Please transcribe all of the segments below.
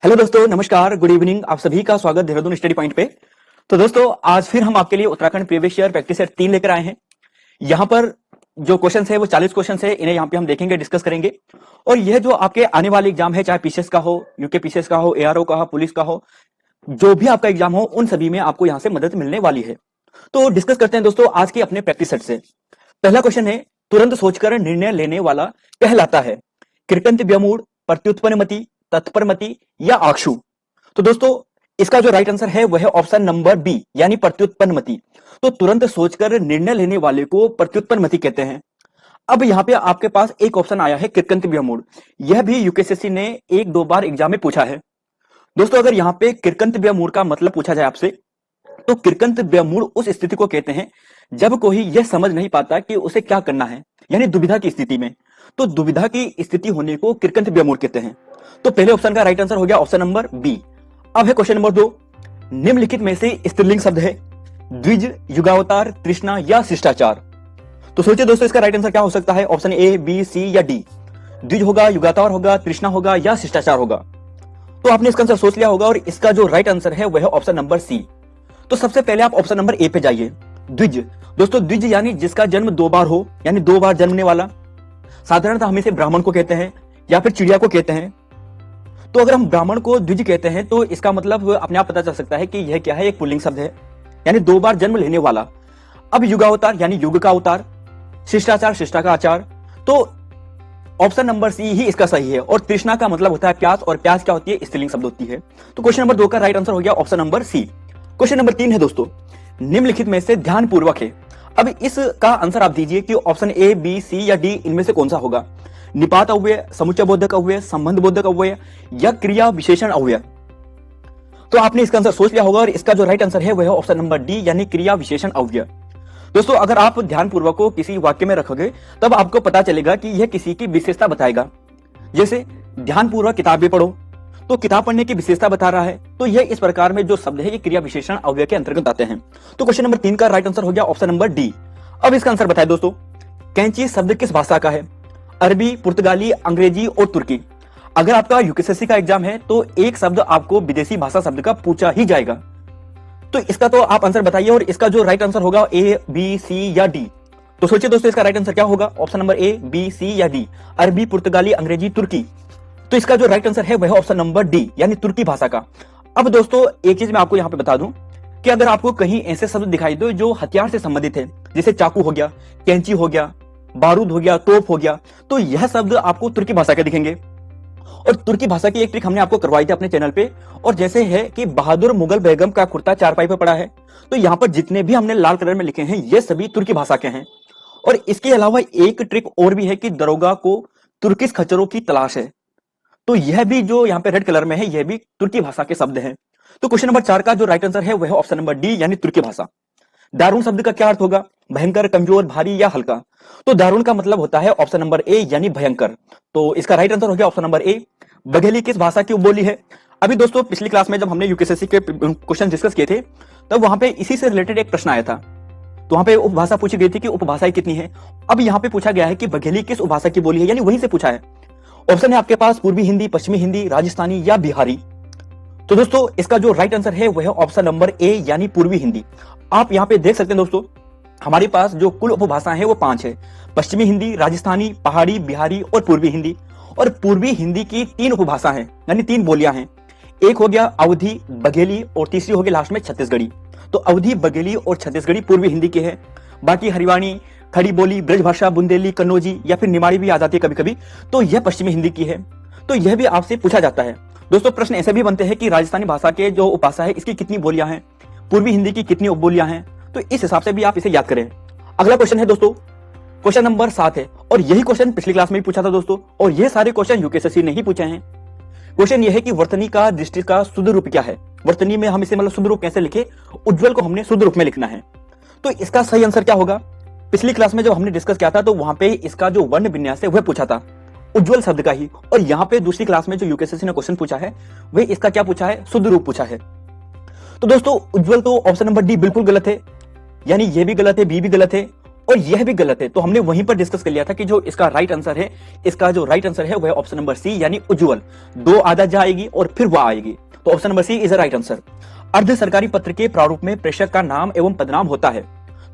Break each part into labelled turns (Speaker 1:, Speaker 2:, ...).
Speaker 1: Hello दोस्तों, नमस्कार, good evening. आप सभी का स्वागत देहरादून स्टडी पॉइंट पे। तो दोस्तों, आज फिर हम आपके लिए Uttarakhand previous year practice set 3 लेकर आए हैं। यहाँ पर जो क्वेश्चन है वो 40 क्वेश्चन है, इन्हें यहाँ पे हम देखेंगे, डिस्कस करेंगे। और यह जो आपके आने वाले एग्जाम है, चाहे पीसीएस का हो, यूके पीसीएस का हो, एआरओ का हो, पुलिस का हो, जो भी आपका एग्जाम हो, उन सभी में आपको यहाँ से मदद मिलने वाली है। तो डिस्कस करते हैं दोस्तों आज के अपने प्रैक्टिस सेट से। पहला क्वेश्चन है, तुरंत सोचकर निर्णय लेने वाला कहलाता है कृतंत व्यमूढ़, प्रत्युत्पन्नमति, तत्परमति या आक्षु। तो दोस्तों, इसका जो राइट आंसर है वह है ऑप्शन नंबर बी, यानी प्रत्युत्पन्नमति। तो तुरंत सोचकर निर्णय लेने वाले को प्रत्युत्पन्नमति कहते हैं। अब यहाँ पे आपके पास एक ऑप्शन आया है कृतंत व्यमूढ़। यह भी यूकेएसएससी ने एक दो बार एग्जाम में पूछा है। दोस्तों, अगर यहाँ पे कृतंत व्यमूढ़ का मतलब पूछा जाए आपसे, तो कृतंत व्यमूढ़ उस स्थिति को कहते हैं जब कोई यह समझ नहीं पाता कि उसे क्या करना है, यानी दुविधा की स्थिति में। तो दुविधा की स्थिति होने को कृतंत व्यमूढ़ कहते हैं। तो पहले ऑप्शन का राइट आंसर हो गया ऑप्शन नंबर बी। अब है क्वेश्चन नंबर 2। निम्नलिखित में से स्त्रीलिंग शब्द है द्विज, युगावतार, तृष्णा या शिष्टाचार। तो सोचिए दोस्तों, इसका राइट आंसर क्या हो सकता है? ऑप्शन ए, बी, सी या डी। द्विज होगा, युगावतार होगा, तृष्णा होगा या शिष्टाचार होगा। तो आपने इसका आंसर सोच लिया होगा और इसका जो राइट आंसर है वह है ऑप्शन नंबर सी। तो सबसे पहले आप ऑप्शन नंबर ए पे जाइए, द्विज। दोस्तों, द्विज यानी जिसका जन्म 2 बार हो, यानी 2 बार जन्मने वाला। साधारणतः हम इसे ब्राह्मण को कहते हैं या फिर चिड़िया को कहते हैं। तो अगर हम ब्राह्मण को द्विज कहते हैं तो इसका मतलब अपने आप पता चल सकता है कि यह क्या है, एक पुल्लिंग शब्द है, यानी 2 बार जन्म लेने वाला। अब युगावतार यानी युग का अवतार, शिष्टाचार शिष्टा का आचार। तो ऑप्शन नंबर सी ही इसका सही है। और तृष्णा का मतलब होता है प्यास, और प्यास क्या होती है? स्त्रीलिंग शब्द होती है। तो क्वेश्चन नंबर 2 का राइट आंसर हो गया option number C. Question number 3 है दोस्तों, निम्नलिखित में से ध्यानपूर्वक है। अब इसका आंसर आप दीजिए कि ऑप्शन ए, बी, सी या डी इनमें से कौन सा होगा। निपात अव्यय, समुच्चय बोधक अव्यय, संबंध बोधक अव्यय या क्रिया विशेषण अव्यय। तो आपने इसका आंसर सोच लिया होगा और इसका जो राइट आंसर है वह है ऑप्शन नंबर डी, यानी क्रिया विशेषण अव्यय। दोस्तों, अगर आप ध्यानपूर्वक को किसी वाक्य में रखोगे तब आपको पता चलेगा कि यह किसी की विशेषता बताएगा। जैसे ध्यानपूर्वक किताबें पढ़ो, तो किताब पढ़ने की विशेषता बता रहा है। तो यह इस प्रकार में जो शब्द है ये क्रिया विशेषण अव्यय के अंतर्गत आते हैं। तो क्वेश्चन नंबर 3 का राइट आंसर हो गया ऑप्शन नंबर डी। अब इसका आंसर बताएं दोस्तों, कैंची शब्द किस भाषा का है? अरबी, पुर्तगाली, अंग्रेजी और तुर्की। अगर आपका यूकेएसएससी का एग्जाम है तो एक शब्द आपको विदेशी भाषा शब्द का पूछा ही जाएगा। तो इसका तो आप आंसर बताइए और इसका जो राइट आंसर होगा ए, बी, सी या डी। तो सोचिए दोस्तों, इसका राइट आंसर क्या होगा? Option number A, B, C या डी। अरबी, पुर्तगाली, अंग्रेजी, तुर्की। तो इसका जो राइट आंसर है वह ऑप्शन नंबर डी, यानी तुर्की भाषा का। अब दोस्तों, एक चीज मैं आपको यहाँ पे बता दूं कि अगर आपको कहीं ऐसे शब्द दिखाई दो जो हथियार से संबंधित है, जैसे चाकू हो गया, कैंची हो गया, बारूद हो गया, तोप हो गया, तो यह शब्द आपको तुर्की भाषा के दिखेंगे। और तुर्की भाषा की एक ट्रिक हमने आपको करवाई थी अपने चैनल पे। और जैसे है कि बहादुर मुगल बेगम का कुर्ता चारपाई पे पड़ा है, तो यहाँ पर जितने भी हमने लाल कलर में लिखे हैं ये सभी तुर्की भाषा के हैं। और इसके अलावा एक ट्रिक और भी है कि दरोगा को तुर्किश खच्चरों की तलाश है, तो यह भी जो यहाँ पे रेड कलर में है यह भी तुर्की भाषा के शब्द हैं। तो क्वेश्चन नंबर 4 का जो राइट आंसर है वह है ऑप्शन नंबर डी, यानी तुर्की भाषा। दारुण शब्द का क्या अर्थ होगा? भयंकर, कमजोर, भारी या हल्का। तो दारुण का मतलब होता है ऑप्शन नंबर ए, यानी भयंकर। तो इसका राइट आंसर हो गया ऑप्शन नंबर ए। बघेली किस भाषा की उपबोली है? अभी दोस्तों, पिछली क्लास में जब हमने यूकेएसएससी के क्वेश्चन डिस्कस किए थे तब वहां पे इसी से रिलेटेड एक प्रश्न आया था। तो वहां पे उपभाषा पूछी गई थी कि उपभाषाएं कितनी है। अब यहाँ पे पूछा गया है कि बघेली किस उपभाषा की बोली है, यानी वहीं से पूछा है। ऑप्शन है आपके पास पूर्वी हिंदी, पश्चिमी हिंदी, राजस्थानी या बिहारी। तो दोस्तों, इसका जो राइट आंसर है वह है ऑप्शन नंबर ए, यानी पूर्वी हिंदी। आप यहाँ पे देख सकते हैं दोस्तों, हमारे पास जो कुल उपभाषाएं हैं वो 5 है। पश्चिमी हिंदी, राजस्थानी, पहाड़ी, बिहारी और पूर्वी हिंदी। और पूर्वी हिंदी की 3 उपभाषा हैं, यानी 3 बोलियां हैं। एक हो गया अवधी, बघेली और तीसरी होगी लास्ट में छत्तीसगढ़ी। तो अवधी, बघेली और छत्तीसगढ़ी पूर्वी हिंदी के हैं। बाकी हरिवाणी, खड़ी बोली, ब्रजभाषा, बुंदेली, कन्नौजी या फिर निमाड़ी भी आ जाती है कभी कभी, तो यह पश्चिमी हिंदी की है। तो यह भी आपसे पूछा जाता है। दोस्तों, प्रश्न ऐसे भी बनते हैं कि राजस्थानी भाषा के जो उपभाषा है इसकी कितनी बोलियां हैं, पूर्वी हिंदी की कितनी उपबोलियां हैं। तो इस हिसाब से भी आप इसे याद करें। अगला क्वेश्चन है दोस्तों, क्वेश्चन नंबर 7 है और यही क्वेश्चन पिछली क्लास में भी पूछा था दोस्तों, और ये सारे क्वेश्चन यूकेएसएससी ने ही पूछे हैं। क्वेश्चन ये है कि वर्तनी का दृष्टि का शुद्ध रूप क्या है? वर्तनी में हम इसे मतलब शुद्ध रूप कैसे लिखे? उज्ज्वल को हमने शुद्ध रूप में लिखना है। तो इसका सही आंसर क्या होगा? पिछली क्लास में जब हमने डिस्कस किया था तो वहां पे इसका जो वर्ण विन्यास है वह पूछा था, उज्ज्वल शब्द का ही। और यहाँ पे दूसरी क्लास में जो यूकेएसएससी ने क्वेश्चन पूछा है वह इसका क्या पूछा है? शुद्ध रूप पूछा है। तो दोस्तों, उज्ज्वल तो ऑप्शन नंबर डी बिल्कुल गलत है, यानी ये भी गलत है, बी भी गलत है और यह भी गलत है। तो हमने वहीं पर डिस्कस कर लिया था कि जो इसका राइट आंसर है, इसका जो राइट आंसर है वह ऑप्शन नंबर सी यानी उज्जवल। दो आदत आएगी और फिर वह आएगी, तो option number C is the right answer. अर्ध सरकारी पत्र के प्रारूप में प्रेषक का नाम एवं पदनाम होता है।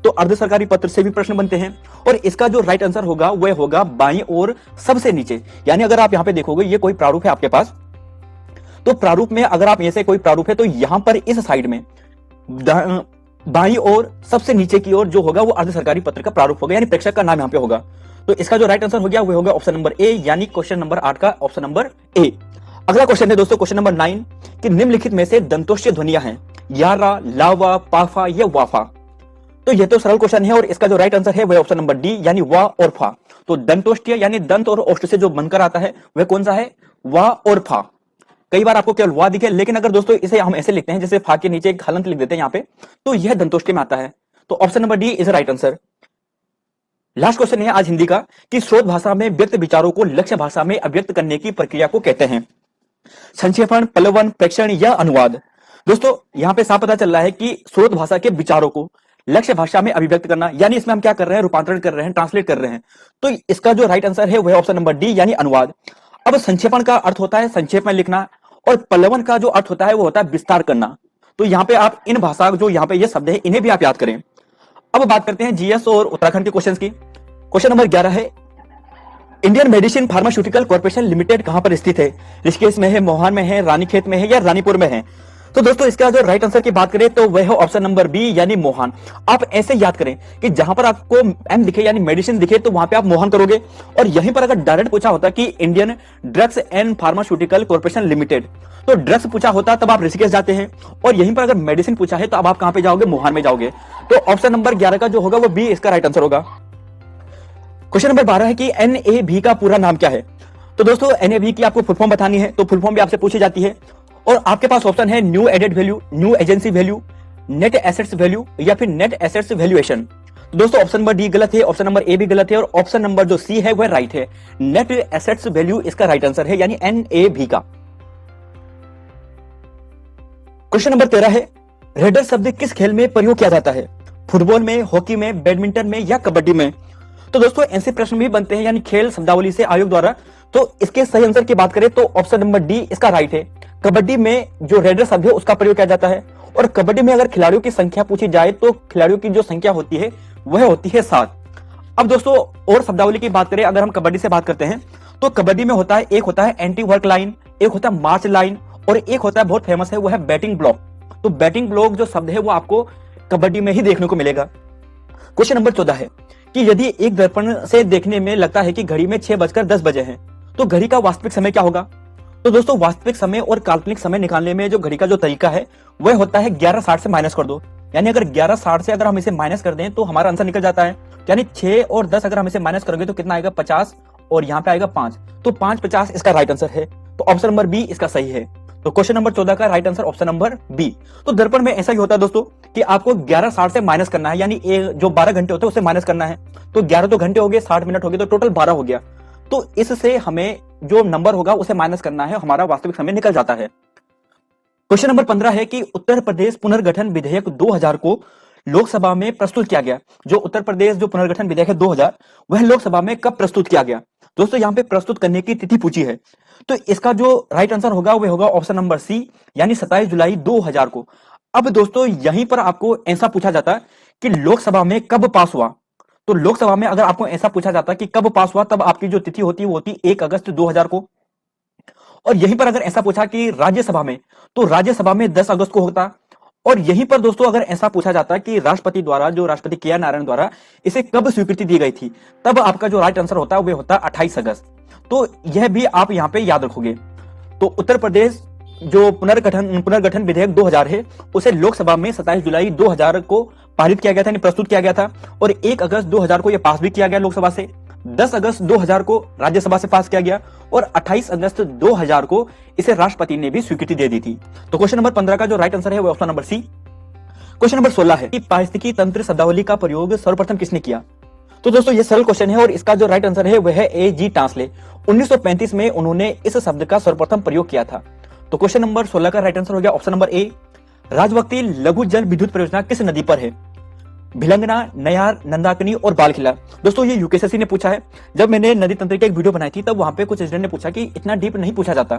Speaker 1: तो अर्ध सरकारी पत्र से भी प्रश्न बनते हैं और इसका जो राइट आंसर होगा वह होगा बाईं ओर सबसे नीचे। यानी अगर आप यहां पे देखोगे ये कोई प्रारूप है आपके पास, तो प्रारूप में अगर आप ऐसे कोई प्रारूप है तो यहां पर इस साइड में बाईं ओर सबसे नीचे की ओर जो होगा वो अर्ध सरकारी पत्र का प्रारूप होगा, यानी प्रेक्षक का नाम यहां पे होगा। तो इसका जो राइट आंसर हो गया वो होगा ऑप्शन नंबर ए, यानी क्वेश्चन नंबर 8 का ऑप्शन नंबर ए। अगला क्वेश्चन है दोस्तों क्वेश्चन नंबर 9 कि निम्नलिखित में से दंतोष्य ध्वनियां हैं यारा, लावा, पाफा या वाफा। तो ये तो सरल क्वेश्चन है और इसका जो राइट आंसर है वह ऑप्शन नंबर डी यानी वा और फा। तो दंतोष्ठ्य यानी दंत और ओष्ठ से जो बनकर आता है वह कौन सा है, वा और फा। कई बार आपको केवल वा दिखे, लेकिन अगर दोस्तों इसे हम ऐसे लिखते हैं जैसे फा के नीचे एक हलंत लिख देते हैं यहाँ पे, तो यह दंतोष्ठ्य में आता है। तो option number D is right answer. Last question है आज हिंदी का कि स्रोत भाषा में व्यक्त विचारों को लक्ष्य भाषा में अभिव्यक्त करने की प्रक्रिया को कहते हैं। संक्षेपण, पल्लवन, प्रेक्षण या अनुवाद। दोस्तों यहां पे साफ पता चल रहा है कि स्रोत भाषा के विचारों को लक्ष्य भाषा में अभिव्यक्त करना, यानी इसमें हम क्या कर रहे हैं, रूपांतरण कर रहे हैं, ट्रांसलेट कर रहे हैं। तो इसका जो राइट आंसर है वह ऑप्शन नंबर डी यानी अनुवाद। अब संक्षेपण का अर्थ होता है संक्षेप में लिखना और पल्लवन का जो अर्थ होता है वो होता है विस्तार करना। तो यहाँ पे आप इन भाषा जो यहाँ पे ये शब्द है इन्हें भी आप याद करें। अब बात करते हैं जीएस और उत्तराखंड के क्वेश्चंस की। क्वेश्चन नंबर 11 है Indian medicine pharmaceutical corporation limited कहां पर स्थित है? ऋषिकेश में है, मोहान में है, रानीखेत में है या रानीपुर में है? तो दोस्तों इसका जो राइट आंसर की बात करें तो वह है ऑप्शन नंबर बी यानी मोहान। आप ऐसे याद करें कि जहां पर आपको एम दिखे यानी मेडिसिन दिखे तो वहां पे आप मोहन करोगे, और यहीं पर अगर डायरेक्ट पूछा होता कि Indian drugs and pharmaceutical corporation limited, तो ड्रग्स पूछा होता तब आप ऋषिकेश जाते हैं, और यहीं पर अगर मेडिसिन पूछा है तो अब आप कहां पे जाओगे, मोहान में जाओगे। तो ऑप्शन नंबर 11 का जो होगा वो बी इसका राइट आंसर होगा। क्वेश्चन नंबर 12 है कि एनएबी का पूरा नाम क्या है? तो दोस्तों एनएबी की आपको फुल फॉर्म बतानी है, तो फुल फॉर्म भी आपसे पूछी जाती है और आपके पास ऑप्शन है new added value, new agency value, net assets value या फिर नेट एसेट्स वैल्यूएशन। तो दोस्तों ऑप्शन नंबर डी गलत है, ऑप्शन नंबर ए भी गलत है और ऑप्शन नंबर जो सी है वह राइट है। नेट एसेट्स वैल्यू इसका राइट आंसर है, यानी एनएबी का। क्वेश्चन नंबर 13 है रेडर शब्द किस खेल में प्रयोग किया जाता है? फुटबॉल में, हॉकी में, बैडमिंटन में या कबड्डी में? तो दोस्तों ऐसे प्रश्न भी बनते हैं यानी खेल शब्दावली से आयोग द्वारा। तो इसके सही आंसर की बात करें तो ऑप्शन नंबर डी इसका राइट है। कबड्डी में जो रेडर शब्द है उसका प्रयोग किया जाता है, और कबड्डी में अगर खिलाड़ियों की संख्या पूछी जाए तो खिलाड़ियों की जो संख्या होती है वह होती है 7। अब दोस्तों और शब्दावली की बात करें, अगर हम कबड्डी से बात करते हैं तो कबड्डी में होता है, एक होता है एंटी वर्क लाइन, एक होता है मार्च लाइन और एक होता है बहुत फेमस है वो है बैटिंग ब्लॉक। तो बैटिंग ब्लॉक जो शब्द है वो आपको कबड्डी में ही देखने को मिलेगा। क्वेश्चन नंबर 14 है कि यदि एक दर्पण से देखने में लगता है कि घड़ी में 6:10 बजे हैं, तो घड़ी का वास्तविक समय क्या होगा? तो दोस्तों वास्तविक समय और काल्पनिक समय निकालने में जो घड़ी का जो तरीका है वह होता है 11:60 से माइनस कर दो। यानी अगर 11:60 से अगर हम इसे माइनस कर दें तो हमारा आंसर निकल जाता है। यानी 6 और 10 अगर हम इसे माइनस करोगे तो कितना आएगा, 50, और यहाँ पे आएगा 5। तो 5:50 इसका राइट आंसर है। तो ऑप्शन नंबर बी इसका सही है। तो क्वेश्चन नंबर 14 का right answer option number B. तो दर्पण में ऐसा ही होता है दोस्तों कि आपको 11:60 से माइनस करना है, यानी जो 12 घंटे होते हैं उससे माइनस करना है। तो 11 तो घंटे हो गए, 60 मिनट हो गए, तो टोटल 12 हो गया। तो इससे हमें जो नंबर होगा उसे माइनस करना है, हमारा वास्तविक समय निकल जाता है। क्वेश्चन नंबर 15 है कि उत्तर प्रदेश पुनर्गठन विधेयक 2000 को लोकसभा में प्रस्तुत किया गया। जो उत्तर प्रदेश जो पुनर्गठन विधेयक है 2000 वह लोकसभा में कब प्रस्तुत किया गया? दोस्तों यहाँ पे प्रस्तुत करने की तिथि पूछी है, तो इसका जो राइट आंसर होगा वह होगा ऑप्शन नंबर सी, यानी 27 जुलाई 2000 को। अब दोस्तों यहीं पर आपको ऐसा पूछा जाता है कि लोकसभा में कब पास हुआ। तो लोकसभा में अगर आपको ऐसा पूछा जाता कि कब पास हुआ, तब आपकी जो तिथि होती है वो होती 1 अगस्त 2000 को। और यहीं पर अगर ऐसा पूछा कि राज्यसभा में, तो राज्यसभा में 10 अगस्त को होता। और यहीं पर दोस्तों अगर ऐसा पूछा जाता कि राष्ट्रपति द्वारा, जो राष्ट्रपति के आर नारायण द्वारा इसे कब स्वीकृति दी गई थी, तब आपका जो राइट आंसर होता है वह होता 28 अगस्त। तो यह भी आप यहाँ पे याद रखोगे। तो उत्तर प्रदेश जो पुनर्गठन विधेयक 2000 है उसे लोकसभा में 27 जुलाई 2000 को पारित किया गया था, प्रस्तुत किया गया था, और 1 अगस्त 2000 को यह पास भी किया गया लोकसभा से, 10 अगस्त 2000 को राज्यसभा से पास किया गया और 28 अगस्त 2000 को इसे राष्ट्रपति ने भी स्वीकृति दे दी थी। तो क्वेश्चन नंबर 15 का जो राइट आंसर है वो option number C. Question number 16 है कि पारिस्थितिकी तंत्र शब्दावली का प्रयोग सर्वप्रथम किसने किया? तो दोस्तों ये सरल क्वेश्चन है और इसका जो राइट आंसर है वह है ए जी टांसले। 1935 में उन्होंने इस शब्द का सर्वप्रथम प्रयोग किया था। तो क्वेश्चन नंबर 16 का राइट आंसर हो गया ऑप्शन नंबर ए। राजवक्ती लघु जल विद्युत परियोजना किस नदी पर है? भिलंगना, नयार, नंदाकिनी और बालखिला। दोस्तों ये यूकेएसएससी ने पूछा है। जब मैंने नदी तंत्र की एक वीडियो बनाई थी तब वहां पे कुछ स्टूडेंट ने पूछा कि इतना डीप नहीं पूछा जाता।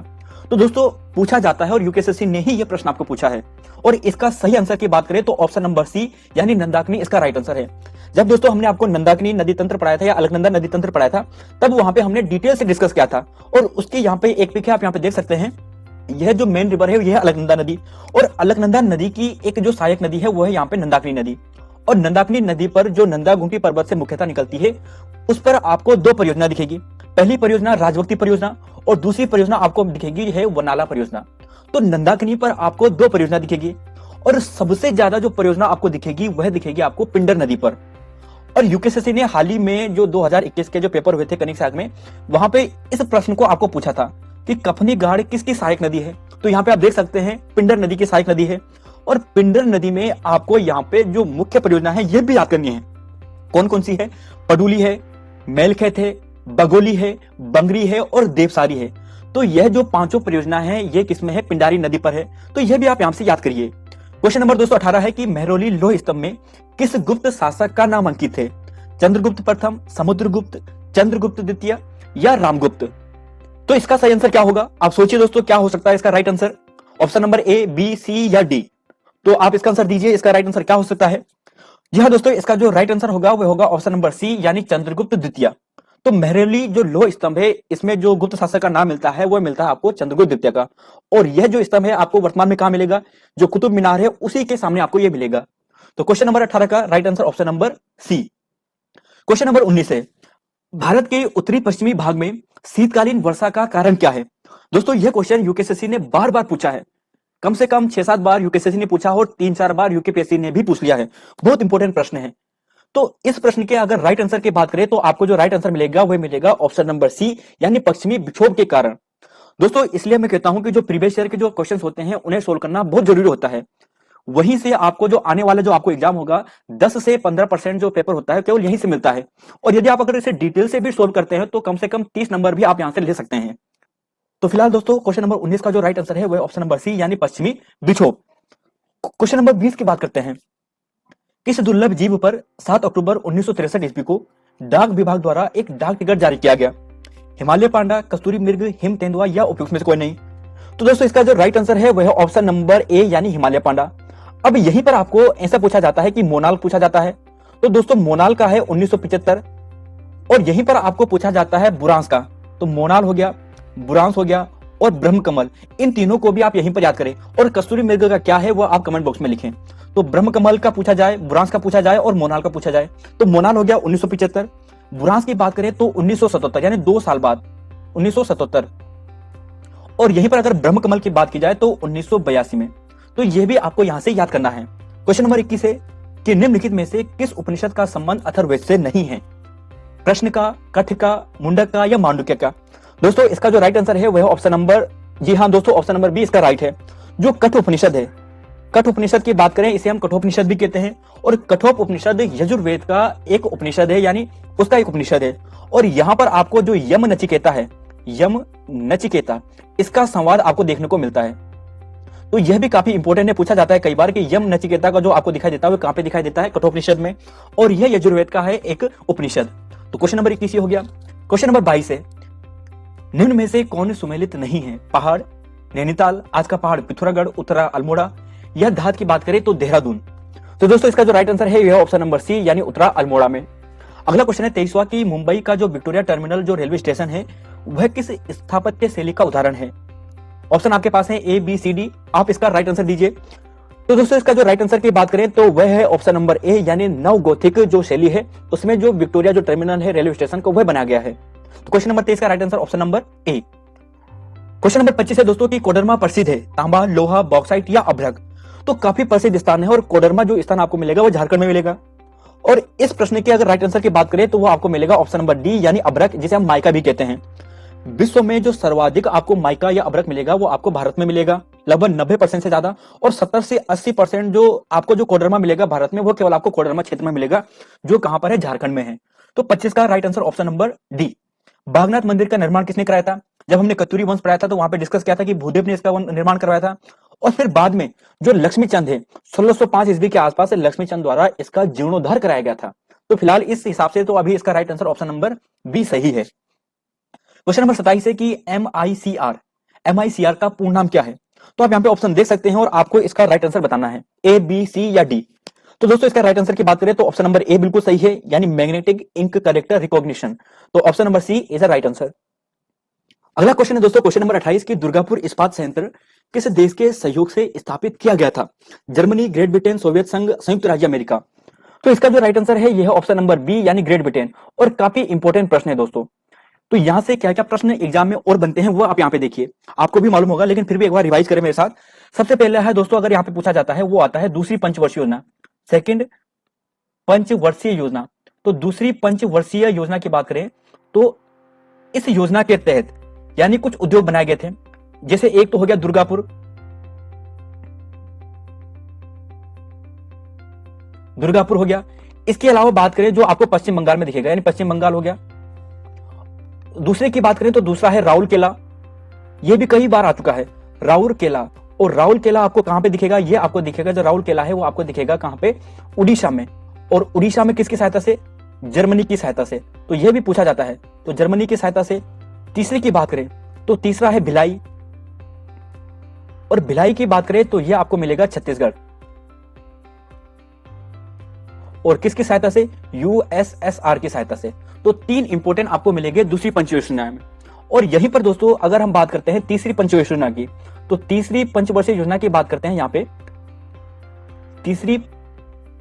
Speaker 1: तो दोस्तों पूछा जाता है और यूकेएसएससी ने ही ये प्रश्न आपको पूछा है। और इसका सही आंसर की बात करें तो ऑप्शन नंबर सी यानी नंदाकिनी इसका राइट आंसर है। जब दोस्तों हमने आपको नंदाकिनी नदी तंत्र पढ़ाया था या अलकनंदा नदी तंत्र पढ़ाया था तब वहां पे हमने डिटेल से डिस्कस किया था। और उसकी यहाँ पे एक पिक है, आप यहाँ पे देख सकते हैं। यह जो मेन रिवर है यह है अलकनंदा नदी, और अलकनंदा नदी की एक जो सहायक नदी है वो है यहाँ पे नंदाकिनी नदी। और नंदाकिनी नदी पर जो नंदा घुंटी पर्वत से मुख्यतः निकलती है उस पर आपको दो परियोजना दिखेगी। पहली परियोजना राजवक्ती परियोजना और दूसरी परियोजना आपको दिखेगी है वनाला परियोजना। तो नंदाकिनी पर आपको दो परियोजना दिखेगी और सबसे ज्यादा जो परियोजना आपको दिखेगी वह दिखेगी आपको पिंडर नदी पर। और यूकेएसएससी ने हाल ही में जो 2021 के जो पेपर हुए थे कनिक साग में, वहां पे इस प्रश्न को आपको पूछा था कि कफनी गाड़ किसकी सहायक नदी है। तो यहाँ पे आप देख सकते हैं पिंडर नदी की सहायक नदी है। और पिंडर नदी में आपको यहाँ पे जो मुख्य परियोजना है यह भी याद करनी है। कौन कौन सी है? पडुली है, मेलखेत है, बगोली है, बंगरी है और देवसारी है। तो यह जो पांचों परियोजना है ये किसमें है? पिंडारी नदी पर है। तो यह भी आप यहां से याद करिए। क्वेश्चन नंबर 218 है कि मेहरौली लौह स्तंभ में किस गुप्त शासक का नाम अंकित है? चंद्रगुप्त प्रथम, समुद्रगुप्त, चंद्रगुप्त द्वितीय या रामगुप्त? तो इसका सही आंसर क्या होगा? आप सोचिए दोस्तों, क्या हो सकता है इसका right answer? Option number A, B, C या डी? तो आप इसका आंसर दीजिए, इसका राइट आंसर क्या हो सकता है? जी हाँ दोस्तों, इसका जो राइट आंसर होगा वह होगा ऑप्शन नंबर सी यानी चंद्रगुप्त द्वितीय। तो मेहरौली जो लौह स्तंभ है इसमें जो गुप्त शासक का नाम मिलता है वो मिलता है आपको चंद्रगुप्त द्वितीय का। और यह जो स्तंभ है आपको वर्तमान में कहां मिलेगा? जो कुतुब मीनार है उसी के सामने आपको यह मिलेगा। तो क्वेश्चन नंबर 18 का right answer option number C. Question number 19 है, भारत के उत्तरी पश्चिमी भाग में शीतकालीन वर्षा का कारण क्या है? दोस्तों यह क्वेश्चन यूकेएसएससी ने बार बार पूछा है। कम से कम 6-7 बार यूकेएसएससी ने पूछा और 3-4 बार यूकेपीएससी ने भी पूछ लिया है। बहुत इंपॉर्टेंट प्रश्न है। तो इस प्रश्न के अगर राइट आंसर की बात करें तो आपको जो राइट आंसर मिलेगा वह मिलेगा ऑप्शन नंबर सी यानी पश्चिमी विक्षोभ के कारण। दोस्तों इसलिए मैं कहता हूं कि जो प्रीवियस ईयर के जो क्वेश्चंस होते हैं उन्हें सोल्व करना बहुत जरूरी होता है। वहीं से आपको जो आने वाला जो आपको एग्जाम होगा 10 से 15% जो पेपर होता है केवल यहीं से मिलता है। और यदि आप अगर इसे डिटेल से भी सोल्व करते हैं तो कम से कम 30 नंबर भी आप यहां से ले सकते हैं। तो फिलहाल दोस्तों क्वेश्चन नंबर 19 का जो राइट आंसर है वह ऑप्शन नंबर सी यानी पश्चिमी विक्षोभ। क्वेश्चन नंबर 20 की बात करते हैं। किस दुर्लभ जीव पर 7 अक्टूबर 1963 ईस्वी को डाक विभाग द्वारा एक डाक टिकट जारी किया गया? हिमालय पांडा, कस्तूरी मृग, हिम तेंदुआ या उपयुक्त में से कोई नहीं? तो दोस्तों इसका जो राइट आंसर है वह ऑप्शन नंबर ए यानी हिमालय पांडा। अब यहीं पर आपको ऐसा पूछा जाता है कि मोनाल पूछा जाता है। तो दोस्तों मोनाल का है 1975। और यहीं पर आपको पूछा जाता है बुरांस का। तो मोनाल हो गया, बुरांस हो गया और ब्रह्मकमल, इन तीनों को भी आप यहीं पर याद करें। और कस्तूरी मृग का क्या है वो आप कमेंट बॉक्स में लिखें। तो ब्रह्मकमल का पूछा जाए, बुरांस का पूछा जाए और मोनाल का पूछा जाए। तो मोनाल हो गया 1975, बुरांस की बात करें तो 1977 यानी 2 साल बाद 1977। और यहीं पर अगर ब्रह्मकमल की बात की जाए तो 1982 में। तो यह भी आपको यहां से याद करना है। क्वेश्चन नंबर 21 है कि निम्नलिखित में से किस उपनिषद का संबंध अथर्ववेद से नहीं है? प्रश्न का, कठ का, मुंडक का या मांडुक्य का? दोस्तों इसका जो राइट आंसर है वह ऑप्शन नंबर, जी हाँ दोस्तों ऑप्शन नंबर बी इसका राइट है। जो कठ उपनिषद है, कठ उपनिषद की बात करें इसे हम कठोपनिषद भी कहते हैं। और कठोप उपनिषद यजुर्वेद का एक उपनिषद है यानी उसका एक उपनिषद है। और यहां पर आपको जो यम नचिकेता है, यम नचिकेता, इसका संवाद आपको देखने को मिलता है। तो यह भी काफी इंपॉर्टेंट है, पूछा जाता है कई बार कि यम नचिकेता का जो आपको दिखाई देता है वो कहां पे दिखाई देता है? कठोपनिषद में। और यह यजुर्वेद का है एक उपनिषद। तो क्वेश्चन नंबर 21 हो गया। क्वेश्चन नंबर 22 है, निम्न में से कौन सुमेलित नहीं है? पहाड़, नैनीताल, आज का पहाड़ पिथौरागढ़, उत्तरा अल्मोड़ा या धात की बात करें तो देहरादून? तो दोस्तों इसका जो राइट आंसर है यह ऑप्शन नंबर सी यानी उत्तरा अल्मोड़ा में। अगला क्वेश्चन है 23वां की मुंबई का जो विक्टोरिया टर्मिनल जो रेलवे स्टेशन है वह किस स्थापत्य शैली का उदाहरण है? ऑप्शन आपके पास है ए, बी, सी, डी। आप इसका राइट आंसर दीजिए। तो दोस्तों इसका जो राइट आंसर की बात करें तो वह है ऑप्शन नंबर ए यानी नव गोथिक जो शैली है उसमें जो विक्टोरिया जो टर्मिनल है रेलवे स्टेशन को वह बनाया गया है। तो क्वेश्चन नंबर 23 का राइट आंसर ऑप्शन नंबर ए। क्वेश्चन नंबर 25 है दोस्तों की कोडरमा प्रसिद्ध है तांबा, लोहा, बॉक्साइट या अभ्रक? तो काफी प्रसिद्ध स्थान है और कोडरमा जो स्थान आपको मिलेगा वो झारखंड में मिलेगा। और इस प्रश्न के अगर राइट आंसर की बात करें तो वो आपको मिलेगा ऑप्शन नंबर डी यानी अभ्रक, जिसे हम माइका भी कहते हैं। विश्व में जो सर्वाधिक आपको माइका या अभ्रक मिलेगा वो आपको भारत में मिलेगा, लगभग 90% से ज्यादा। और 70 से 80% जो आपको जो कोडरमा मिलेगा भारत में वो केवल आपको कोडरमा क्षेत्र में मिलेगा, जो कहां पर है? झारखंड में है। तो 25 का right answer option number D. Bagnath मंदिर का निर्माण किसने कराया था? जब हमने कस्तूरी वंश पढ़ाया था तो वहां पे डिस्कस किया था कि भूदेव ने इसका निर्माण करवाया था। और फिर बाद में जो लक्ष्मीचंद है 1605 ईस्वी के आसपास लक्ष्मीचंद द्वारा इसका जीर्णोद्धार कराया गया था। तो फिलहाल इस हिसाब से तो अभी इसका right answer option number B सही है। क्वेश्चन नंबर 27 है कि एमआईसीआर का पूर्ण नाम क्या है? तो आप यहाँ पे ऑप्शन देख सकते हैं और आपको इसका राइट आंसर बताना है, ए, बी, सी या डी। तो दोस्तों इसका राइट आंसर की बात करें तो ऑप्शन नंबर ए बिल्कुल सही है, यानी मैग्नेटिक इंक करेक्टर रिकॉग्निशन। तो option number C is a right answer. अगला क्वेश्चन है दोस्तों क्वेश्चन नंबर 28 की दुर्गापुर इस्पात संयंत्र किस देश के सहयोग से स्थापित किया गया था? जर्मनी, ग्रेट ब्रिटेन, सोवियत संघ, संयुक्त राज्य अमेरिका। तो इसका जो राइट आंसर है यह है ऑप्शन नंबर बी यानी ग्रेट ब्रिटेन। और काफी इंपॉर्टेंट प्रश्न है दोस्तों। तो यहां से क्या क्या प्रश्न एग्जाम में और बनते हैं वो आप यहाँ पे देखिए, आपको भी मालूम होगा लेकिन फिर भी एक बार रिवाइज करें मेरे साथ। सबसे पहले है दोस्तों, अगर यहाँ पे पूछा जाता है वो आता है दूसरी पंचवर्षीय योजना, सेकंड पंचवर्षीय योजना। तो दूसरी पंचवर्षीय योजना की बात करें तो इस योजना के तहत यानी कुछ उद्योग बनाए गए थे, जैसे एक तो हो गया दुर्गापुर हो गया। इसके अलावा बात करें जो आपको पश्चिम बंगाल में दिखेगा, यानी पश्चिम बंगाल हो गया। दूसरे की बात करें तो दूसरा है राउरकेला, यह भी कई बार आ चुका है राउरकेला। और राउरकेला आपको कहां पे दिखेगा? ये आपको दिखेगा, जो राउरकेला है वो आपको दिखेगा कहां पे? उड़ीसा में। और उड़ीसा में किसकी सहायता से? जर्मनी की सहायता से। तो यह भी पूछा जाता है, तो जर्मनी की सहायता से। तीसरे की बात करें तो तीसरा है भिलाई, और भिलाई की बात करें तो यह आपको मिलेगा छत्तीसगढ़। और किसकी सहायता से? यूएसएसआर की सहायता से। तो तीन इंपोर्टेंट आपको मिलेंगे दूसरी पंचवर्षीय योजना में। और यहीं पर दोस्तों अगर हम बात करते हैं तीसरी पंचवर्षीय योजना की, तो तीसरी पंचवर्षीय योजना की बात करते हैं यहां पे, तीसरी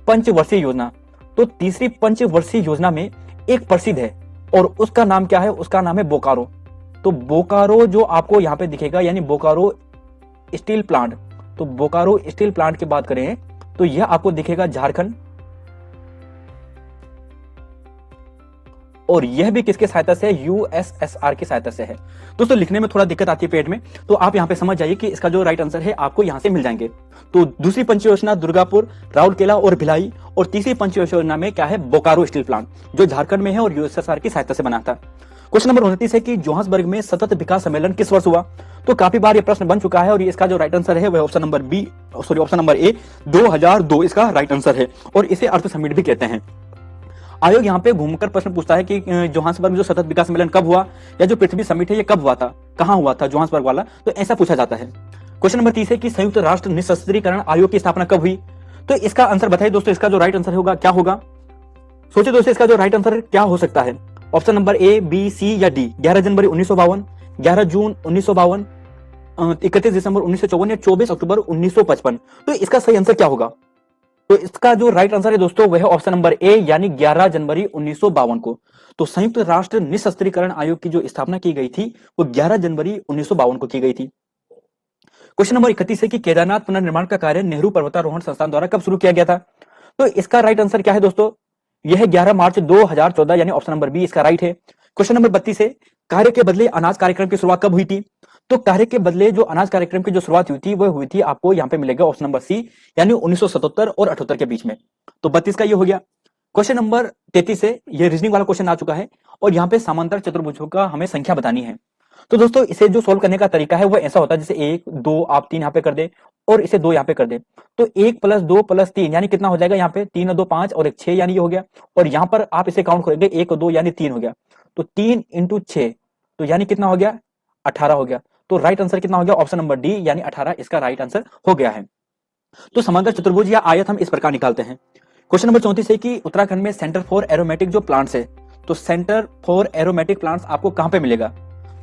Speaker 1: पंचवर्षीय योजना। तो तीसरी पंचवर्षीय योजना में एक प्रसिद्ध है और उसका नाम क्या है? उसका नाम है बोकारो। तो बोकारो जो आपको यहां पे दिखेगा, यानी बोकारो स्टील प्लांट। तो बोकारो स्टील प्लांट की बात करें तो यह आपको दिखेगा झारखंड। और यह भी किसके सहायता से? यूएसएसआर की सहायता से है। दोस्तों लिखने में थोड़ा दिक्कत आती है पेट में, तो आप यहां पे समझ जाइए कि इसका जो राइट आंसर है आपको यहां से मिल जाएंगे। तो दूसरी पंच योजना दुर्गापुर, राउरकेला और भिलाई, और तीसरी पंच योजना में क्या है? बोकारो स्टील प्लांट, जो झारखंड में है और यूएसएसआर की सहायता से बना था। क्वेश्चन नंबर 29 है कि जोहान्सबर्ग में सतत विकास सम्मेलन किस वर्ष हुआ? तो काफी बार यह प्रश्न बन चुका है और इसका जो राइट आंसर है वह ऑप्शन नंबर ए 2002 इसका राइट आंसर है। और इसे अर्थ समिट भी कहते हैं। आयोग यहाँ पे घूमकर प्रश्न पूछता है कि जोहान्सबर्ग में जो सतत विकास सम्मेलन कब हुआ, या जो पृथ्वी समिट है ये कब हुआ था, कहां हुआ था जोहान्सबर्ग वाला, तो ऐसा पूछा जाता है। क्वेश्चन नंबर 30 है कि संयुक्त राष्ट्र निशस्त्रीकरण आयोग की स्थापना कब हुई? तो इसका आंसर बताइए दोस्तों, इसका जो राइट आंसर होगा क्या होगा? सोचिए दोस्तों इसका जो राइट आंसर क्या हो सकता है? Option number A, B, C या डी। 11 जनवरी 1952, 11 जून 1952, 31 दिसंबर 1954 या 24 अक्टूबर 1955। तो इसका सही आंसर क्या होगा? तो इसका जो राइट आंसर है दोस्तों वह है ऑप्शन नंबर ए, यानी 11 जनवरी 1952 को। तो संयुक्त राष्ट्र निशस्त्रीकरण आयोग की जो स्थापना की गई थी वो 11 जनवरी 1952 को की गई थी। क्वेश्चन नंबर 31 है कि केदारनाथ पुनर्निर्माण का कार्य नेहरू पर्वतारोहण संस्थान द्वारा कब शुरू किया गया था? तो इसका राइट आंसर क्या है दोस्तों? यह है 11 मार्च 2014, यानी ऑप्शन नंबर बी इसका राइट है। क्वेश्चन नंबर 32 है कार्य के बदले अनाज कार्यक्रम की शुरुआत कब हुई थी? तो कार्य के बदले जो अनाज कार्यक्रम की जो शुरुआत हुई थी वह हुई थी आपको यहाँ पे मिलेगा ऑप्शन नंबर सी, यानी 1977 और 78 के बीच में। तो 32 का ये हो गया। क्वेश्चन नंबर 33 है, ये रीजनिंग वाला क्वेश्चन आ चुका है और यहाँ पे समांतर चतुर्भुजों का हमें संख्या बतानी है। तो दोस्तों इसे जो सोल्व करने का तरीका है वो ऐसा होता है, जैसे 1 2 आप 3 यहाँ पे कर दे और इसे 2 यहाँ पे कर दे। तो 1 + 2 + 3 यानी कितना हो जाएगा? यहाँ पे 3 और 2 5 और 1 6, यानी ये हो गया। और यहाँ पर आप इसे काउंट करेंगे 1 और 2 यानी 3 हो गया। तो 3 × 6 तो यानी कितना हो गया? 18 हो गया। तो राइट आंसर कितना हो गया? ऑप्शन नंबर डी, यानी 18 इसका राइट आंसर हो गया है। तो समांतर चतुर्भुज या आयत हम इस प्रकार निकालते हैं। क्वेश्चन नंबर 34 है कि उत्तराखंड में सेंटर फॉर एरोमेटिक जो प्लांट्स है, तो सेंटर फॉर एरोमेटिक प्लांट्स आपको कहां पे मिलेगा?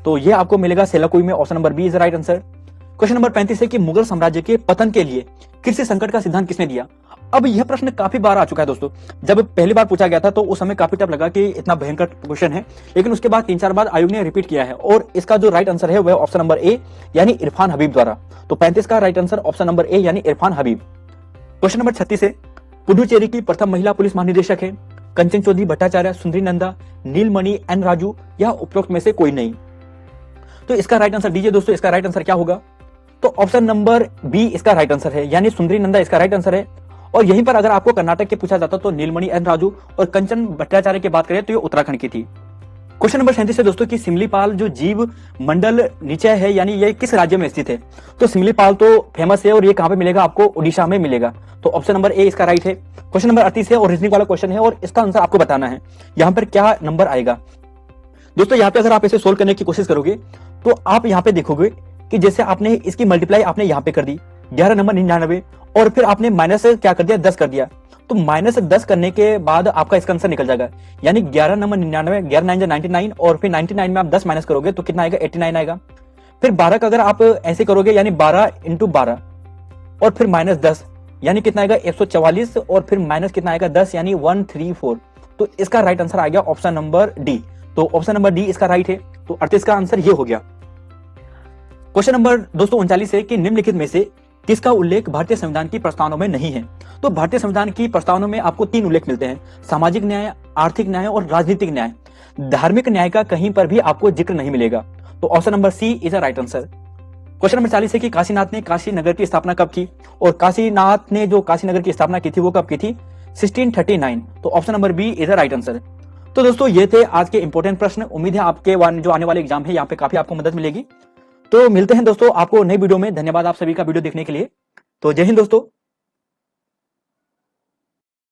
Speaker 1: तो ये आपको मिलेगा सेलाकुई में। Option number B is right answer. Question number 35 है कि मुगल साम्राज्य के पतन के लिए कृषि संकट का सिद्धांत किसने दिया? अब यह प्रश्न काफी बार आ चुका है दोस्तों। जब पहली बार पूछा गया था तो उस समय काफी टफ लगा कि इतना भयंकर क्वेश्चन है, लेकिन उसके बाद 3-4 बार आयोग ने रिपीट किया है और इसका जो राइट आंसर है वह ऑप्शन नंबर ए, यानी इरफान हबीब द्वारा। तो 35 का राइट आंसर ऑप्शन नंबर ए, यानी इरफान हबीब। क्वेश्चन नंबर 36 है पुडुचेरी की प्रथम महिला पुलिस महानिदेशक है कंचन चौधरी भट्टाचार्य, सुंदरी नंदा, नीलमणि एन राजू या उपरोक्त में से कोई नहीं। तो इसका राइट आंसर दीजिए दोस्तों, इसका राइट आंसर क्या होगा? तो ऑप्शन नंबर बी इसका राइट आंसर है, यानी सुंदरी नंदा इसका राइट आंसर है। और यहीं पर अगर आपको कर्नाटक के पूछा जाता तो नीलमणि एन राजू, और कंचन भट्टाचार्य की बात करें तो ये उत्तराखंड की थी। क्वेश्चन नंबर 37 है दोस्तों कि सिमलीपाल जो जीव मंडल निचय है यानी ये किस राज्य में स्थित है। तो सिमलीपाल तो फेमस है और ये कहां पे मिलेगा, आपको उड़ीसा में मिलेगा। तो ऑप्शन नंबर ए इसका राइट है। क्वेश्चन नंबर 38 है और रीजनिंग वाला क्वेश्चन है और इसका आंसर आपको बताना है यहाँ पर क्या नंबर आएगा। दोस्तों यहाँ पे अगर आप इसे सोल्व करने की कोशिश करोगे तो आप यहाँ पे देखोगे कि जैसे आपने इसकी मल्टीप्लाई आपने यहाँ पे कर दी 11 नंबर 99 और फिर आपने माइनस क्या कर दिया 10 कर दिया। तो माइनस 10 करने के बाद आपका इसका आंसर निकल जाएगा यानी 11 नंबर 99, 11 9 99 और फिर 99 में आप 10 माइनस करोगे तो कितना आएगा 89 आएगा। फिर 12 का अगर आप ऐसे करोगे यानी 12 इंटू 12 और फिर माइनस 10 यानी कितना आएगा 144 और फिर माइनस कितना आएगा 10 यानी 134। तो इसका राइट आंसर आ गया ऑप्शन नंबर डी। तो ऑप्शन नंबर डी इसका राइट है। तो 38 का आंसर ये हो गया। क्वेश्चन नंबर 239 है कि निम्नलिखित में से किसका उल्लेख भारतीय संविधान की प्रस्तावना में नहीं है। तो भारतीय संविधान की प्रस्तावना में आपको 3 उल्लेख मिलते हैं, सामाजिक न्याय, आर्थिक न्याय और राजनीतिक न्याय। धार्मिक न्याय का कहीं पर भी आपको जिक्र नहीं मिलेगा। तो option number C is a right answer. Question number 40 है कि काशीनाथ ने काशी नगर की स्थापना कब की और काशीनाथ ने जो काशी नगर की स्थापना की थी वो कब की थी 1639। तो option number B is a right answer. तो दोस्तों ये थे आज के इंपॉर्टेंट प्रश्न। उम्मीद है आपके जो आने वाले एग्जाम है यहाँ पे काफी आपको मदद मिलेगी। तो मिलते हैं दोस्तों आपको नई वीडियो में। धन्यवाद आप सभी का वीडियो देखने के लिए। तो जय हिंद दोस्तों।